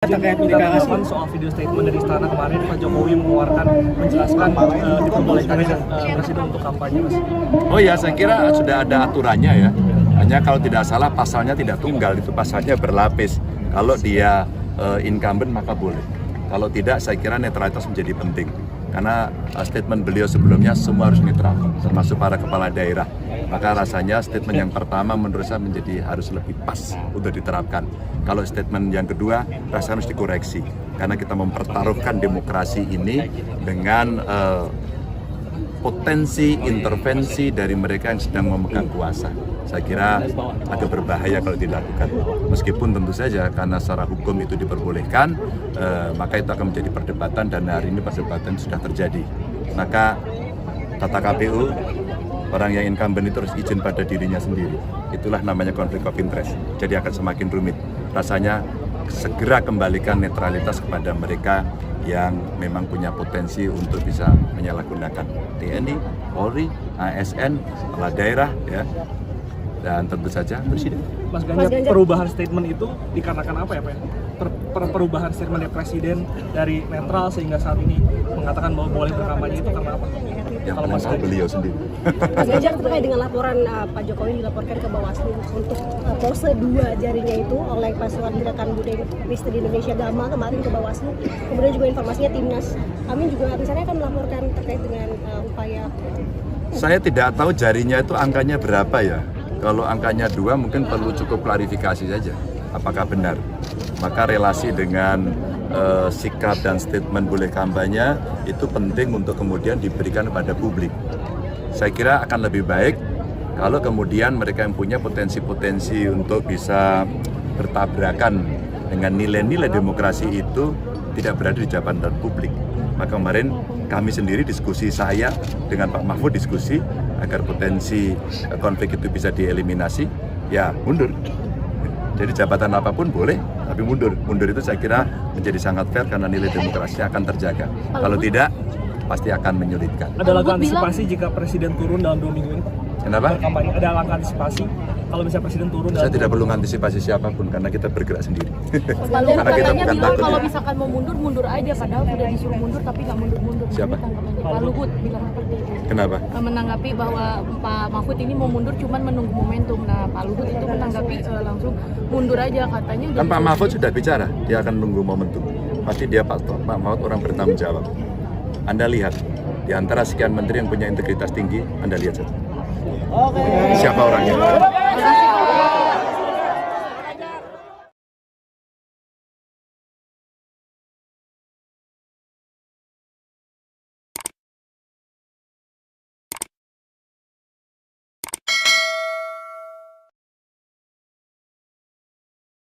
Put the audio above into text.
terkait deklarasi soal video statement dari Istana kemarin, Pak Jokowi mengeluarkan menjelaskan diperbolehkannya Presiden untuk kampanye, Mas. Oh ya, saya kira sudah ada aturannya ya. Hanya kalau tidak salah pasalnya tidak tunggal, itu pasalnya berlapis. Kalau dia incumbent maka boleh. Kalau tidak, saya kira netralitas menjadi penting. Karena statement beliau sebelumnya semua harus netral, termasuk para kepala daerah. Maka rasanya statement yang pertama menurut saya menjadi harus lebih pas untuk diterapkan. Kalau statement yang kedua rasanya harus dikoreksi. Karena kita mempertaruhkan demokrasi ini dengan potensi intervensi dari mereka yang sedang memegang kuasa. Saya kira agak berbahaya kalau dilakukan. Meskipun tentu saja karena secara hukum itu diperbolehkan, maka itu akan menjadi perdebatan dan hari ini perdebatan sudah terjadi. Maka kata KPU, orang yang incumbent itu harus izin pada dirinya sendiri. Itulah namanya konflik of interest. Jadi akan semakin rumit. Rasanya segera kembalikan netralitas kepada mereka yang memang punya potensi untuk bisa menyalahgunakan TNI, Polri, ASN, kepala daerah, ya, dan tentu saja Presiden. Mas Ganjar, perubahan statement itu dikarenakan apa ya Pak? Perubahan statement dari Presiden dari netral sehingga saat ini mengatakan bahwa boleh berkampanye itu karena apa? Yang paling tahu beliau sendiri. Mas Ganjar, terkait dengan laporan Pak Jokowi dilaporkan ke Bawaslu untuk pose dua jarinya itu oleh Pasukan Gerakan Budaya Kristen Indonesia Gama kemarin ke Bawaslu. Kemudian juga informasinya Timnas Amin juga misalnya akan melaporkan terkait dengan upaya. Saya tidak tahu jarinya itu angkanya berapa ya. Kalau angkanya 2 mungkin perlu cukup klarifikasi saja. Apakah benar? Maka relasi dengan sikap dan statement boleh kampanye itu penting untuk kemudian diberikan kepada publik. Saya kira akan lebih baik kalau kemudian mereka yang punya potensi-potensi untuk bisa bertabrakan dengan nilai-nilai demokrasi itu tidak berada di jabatan publik. Maka kemarin kami sendiri diskusi, saya dengan Pak Mahfud diskusi agar potensi konflik itu bisa dieliminasi, ya mundur. Jadi jabatan apapun boleh, tapi mundur. Mundur itu saya kira menjadi sangat fair karena nilai demokrasi akan terjaga. Kalau tidak, pasti akan menyulitkan. Ada langkah antisipasi jika Presiden turun dalam 2 minggu ini? Kenapa? Berkampanye, ada langkah antisipasi kalau misalnya Presiden turun dalam... Saya tidak perlu mengantisipasi siapapun karena kita bergerak sendiri. Lalu Karena kita katanya bukan bilang takut. kalau misalkan mau mundur aja, padahal udah disuruh mundur tapi nggak mundur. Siapa? Pak Luhut bilang seperti itu. Kenapa? Menanggapi bahwa Pak Mahfud ini mau mundur cuman menunggu momentum. Nah, Pak Luhut itu menanggapi langsung mundur aja katanya. Kan Pak Mahfud sudah bicara, dia akan menunggu momentum. Pasti dia Pak Mahfud orang bertanggung jawab. Anda lihat, di antara sekian menteri yang punya integritas tinggi, Anda lihat saja. Siapa orangnya?